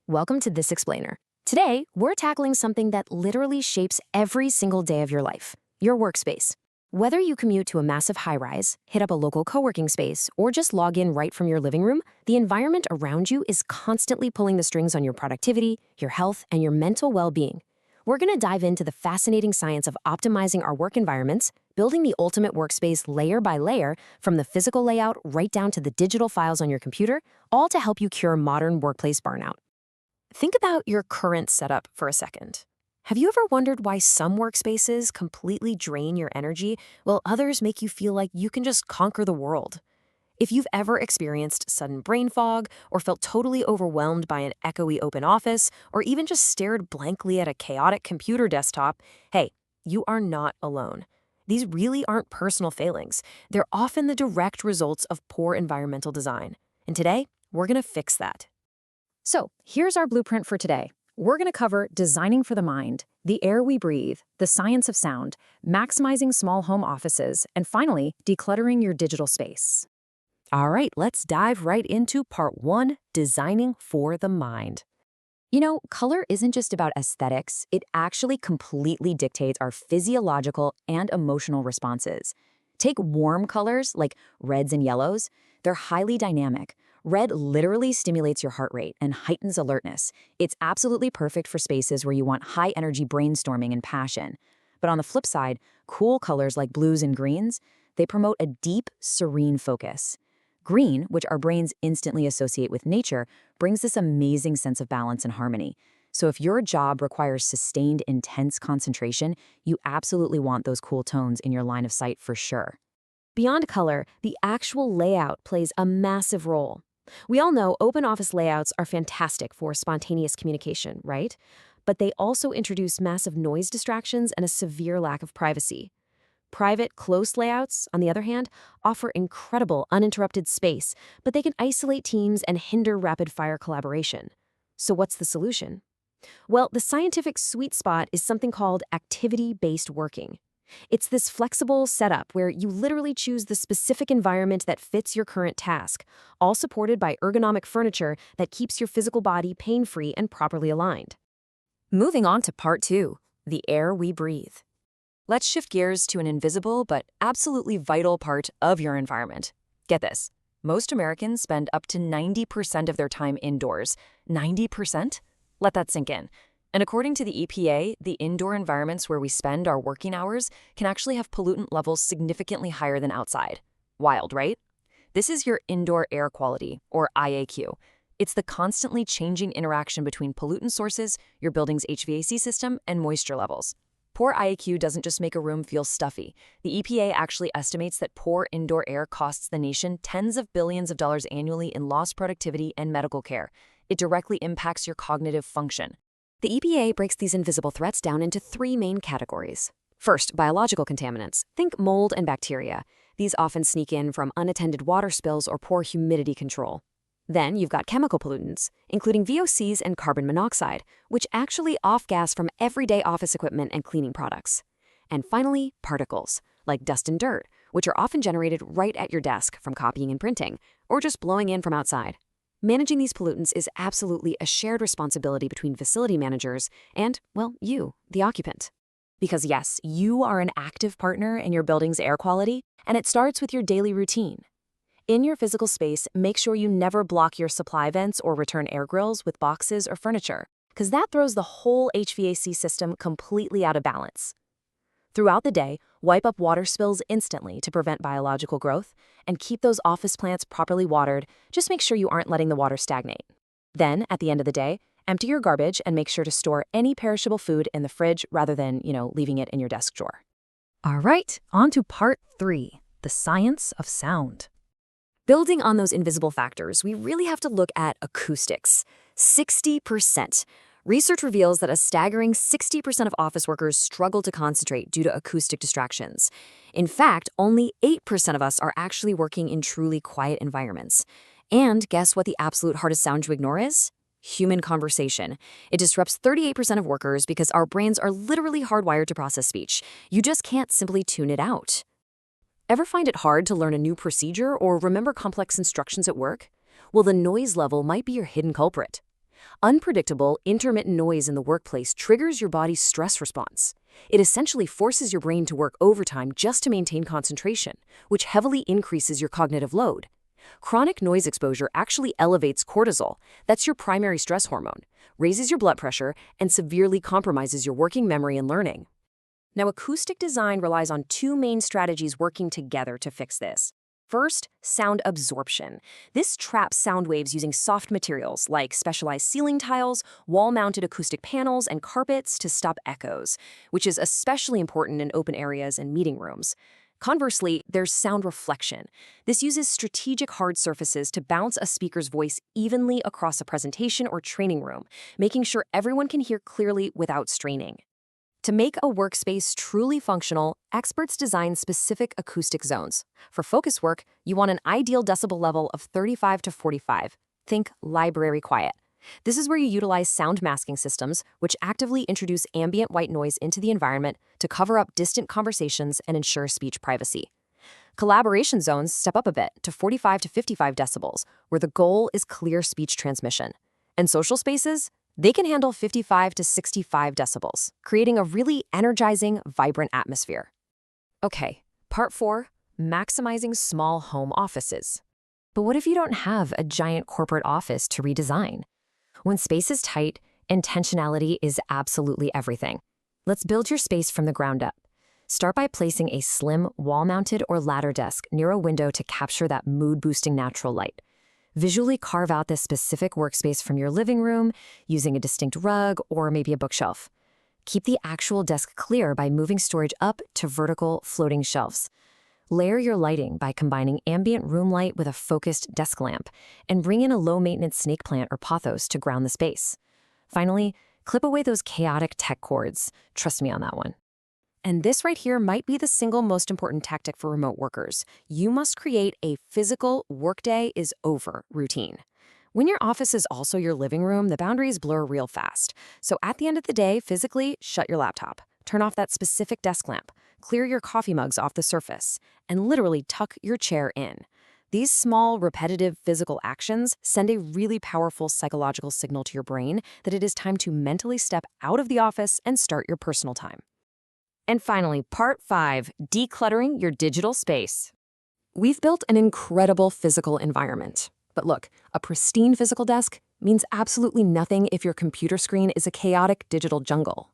Welcome to This Explainer. Today, we're tackling something that literally shapes every single day of your life, your workspace. Whether you commute to a massive high-rise, hit up a local co-working space, or just log in right from your living room, the environment around you is constantly pulling the strings on your productivity, your health, and your mental well-being. We're going to dive into the fascinating science of optimizing our work environments, building the ultimate workspace layer by layer, from the physical layout right down to the digital files on your computer, all to help you cure modern workplace burnout. Think about your current setup for a second. Have you ever wondered why some workspaces completely drain your energy while others make you feel like you can just conquer the world? If you've ever experienced sudden brain fog or felt totally overwhelmed by an echoey open office or even just stared blankly at a chaotic computer desktop, hey, you are not alone. These really aren't personal failings. They're often the direct results of poor environmental design. And today, we're going to fix that. So here's our blueprint for today. We're going to cover designing for the mind, the air we breathe, the science of sound, maximizing small home offices, and finally, decluttering your digital space. All right, let's dive right into part 1, designing for the mind. You know, color isn't just about aesthetics. It actually completely dictates our physiological and emotional responses. Take warm colors like reds and yellows. They're highly dynamic. Red literally stimulates your heart rate and heightens alertness. It's absolutely perfect for spaces where you want high-energy brainstorming and passion. But on the flip side, cool colors like blues and greens, they promote a deep, serene focus. Green, which our brains instantly associate with nature, brings this amazing sense of balance and harmony. So if your job requires sustained, intense concentration, you absolutely want those cool tones in your line of sight for sure. Beyond color, the actual layout plays a massive role. We all know open office layouts are fantastic for spontaneous communication, right? But they also introduce massive noise distractions and a severe lack of privacy. Private, close layouts, on the other hand, offer incredible uninterrupted space, but they can isolate teams and hinder rapid-fire collaboration. So what's the solution? Well, the scientific sweet spot is something called activity-based working. It's this flexible setup where you literally choose the specific environment that fits your current task, all supported by ergonomic furniture that keeps your physical body pain-free and properly aligned. Moving on to part 2, the air we breathe. Let's shift gears to an invisible but absolutely vital part of your environment. Get this. Most Americans spend up to 90% of their time indoors. 90%? Let that sink in. And according to the EPA, the indoor environments where we spend our working hours can actually have pollutant levels significantly higher than outside. Wild, right? This is your indoor air quality, or IAQ. It's the constantly changing interaction between pollutant sources, your building's HVAC system, and moisture levels. Poor IAQ doesn't just make a room feel stuffy. The EPA actually estimates that poor indoor air costs the nation tens of billions of dollars annually in lost productivity and medical care. It directly impacts your cognitive function. The EPA breaks these invisible threats down into 3 main categories. First, biological contaminants. Think mold and bacteria. These often sneak in from unattended water spills or poor humidity control. Then you've got chemical pollutants, including VOCs and carbon monoxide, which actually off-gas from everyday office equipment and cleaning products. And finally, particles, like dust and dirt, which are often generated right at your desk from copying and printing, or just blowing in from outside. Managing these pollutants is absolutely a shared responsibility between facility managers and, well, you, the occupant. Because yes, you are an active partner in your building's air quality, and it starts with your daily routine. In your physical space, make sure you never block your supply vents or return air grills with boxes or furniture, because that throws the whole HVAC system completely out of balance. Throughout the day, wipe up water spills instantly to prevent biological growth, and keep those office plants properly watered. Just make sure you aren't letting the water stagnate. Then, at the end of the day, empty your garbage and make sure to store any perishable food in the fridge rather than, leaving it in your desk drawer. All right, on to part 3, the science of sound. Building on those invisible factors, we really have to look at acoustics. 60%. Research reveals that a staggering 60% of office workers struggle to concentrate due to acoustic distractions. In fact, only 8% of us are actually working in truly quiet environments. And guess what the absolute hardest sound to ignore is? Human conversation. It disrupts 38% of workers because our brains are literally hardwired to process speech. You just can't simply tune it out. Ever find it hard to learn a new procedure or remember complex instructions at work? Well, the noise level might be your hidden culprit. Unpredictable, intermittent noise in the workplace triggers your body's stress response. It essentially forces your brain to work overtime just to maintain concentration, which heavily increases your cognitive load. Chronic noise exposure actually elevates cortisol, that's your primary stress hormone, raises your blood pressure, and severely compromises your working memory and learning. Now, acoustic design relies on two main strategies working together to fix this. First, sound absorption. This traps sound waves using soft materials like specialized ceiling tiles, wall-mounted acoustic panels, and carpets to stop echoes, which is especially important in open areas and meeting rooms. Conversely, there's sound reflection. This uses strategic hard surfaces to bounce a speaker's voice evenly across a presentation or training room, making sure everyone can hear clearly without straining. To make a workspace truly functional, experts design specific acoustic zones. For focus work, you want an ideal decibel level of 35 to 45. Think library quiet. This is where you utilize sound masking systems, which actively introduce ambient white noise into the environment to cover up distant conversations and ensure speech privacy. Collaboration zones step up a bit to 45 to 55 decibels, where the goal is clear speech transmission. And social spaces? They can handle 55 to 65 decibels, creating a really energizing, vibrant atmosphere. Okay, part 4, maximizing small home offices. But what if you don't have a giant corporate office to redesign? When space is tight, intentionality is absolutely everything. Let's build your space from the ground up. Start by placing a slim, wall-mounted or ladder desk near a window to capture that mood-boosting natural light. Visually carve out this specific workspace from your living room using a distinct rug or maybe a bookshelf. Keep the actual desk clear by moving storage up to vertical floating shelves. Layer your lighting by combining ambient room light with a focused desk lamp, and bring in a low-maintenance snake plant or pothos to ground the space. Finally, clip away those chaotic tech cords. Trust me on that one. And this right here might be the single most important tactic for remote workers. You must create a physical workday is over routine. When your office is also your living room, the boundaries blur real fast. So at the end of the day, physically, shut your laptop. Turn off that specific desk lamp. Clear your coffee mugs off the surface. And literally tuck your chair in. These small, repetitive physical actions send a really powerful psychological signal to your brain that it is time to mentally step out of the office and start your personal time. And finally, part 5, decluttering your digital space. We've built an incredible physical environment. But look, a pristine physical desk means absolutely nothing if your computer screen is a chaotic digital jungle.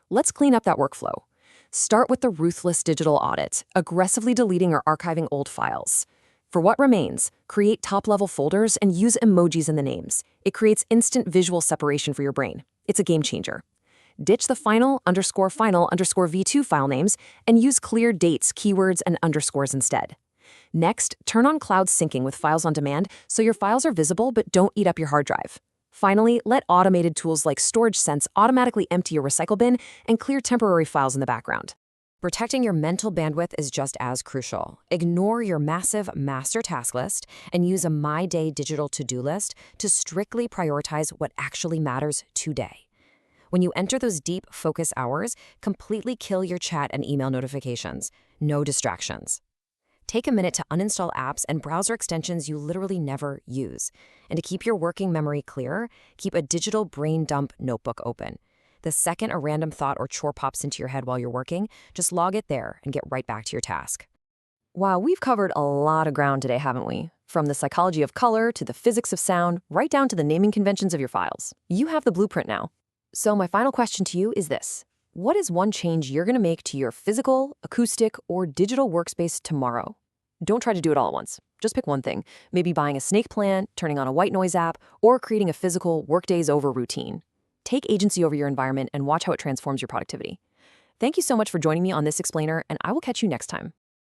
Let's clean up that workflow. Start with the ruthless digital audit, aggressively deleting or archiving old files. For what remains, create top-level folders and use emojis in the names. It creates instant visual separation for your brain. It's a game changer. Ditch the final_v2 file names and use clear dates, keywords, and underscores instead. Next, turn on cloud syncing with files on demand so your files are visible but don't eat up your hard drive. Finally, let automated tools like Storage Sense automatically empty your recycle bin and clear temporary files in the background. Protecting your mental bandwidth is just as crucial. Ignore your massive master task list and use a My Day digital to-do list to strictly prioritize what actually matters today. When you enter those deep focus hours, completely kill your chat and email notifications. No distractions. Take a minute to uninstall apps and browser extensions you literally never use. And to keep your working memory clear, keep a digital brain dump notebook open. The second a random thought or chore pops into your head while you're working, just log it there and get right back to your task. Wow, we've covered a lot of ground today, haven't we? From the psychology of color to the physics of sound, right down to the naming conventions of your files. You have the blueprint now. So my final question to you is this. What is one change you're going to make to your physical, acoustic, or digital workspace tomorrow? Don't try to do it all at once. Just pick one thing. Maybe buying a snake plant, turning on a white noise app, or creating a physical workdays over routine. Take agency over your environment and watch how it transforms your productivity. Thank you so much for joining me on this explainer, and I will catch you next time.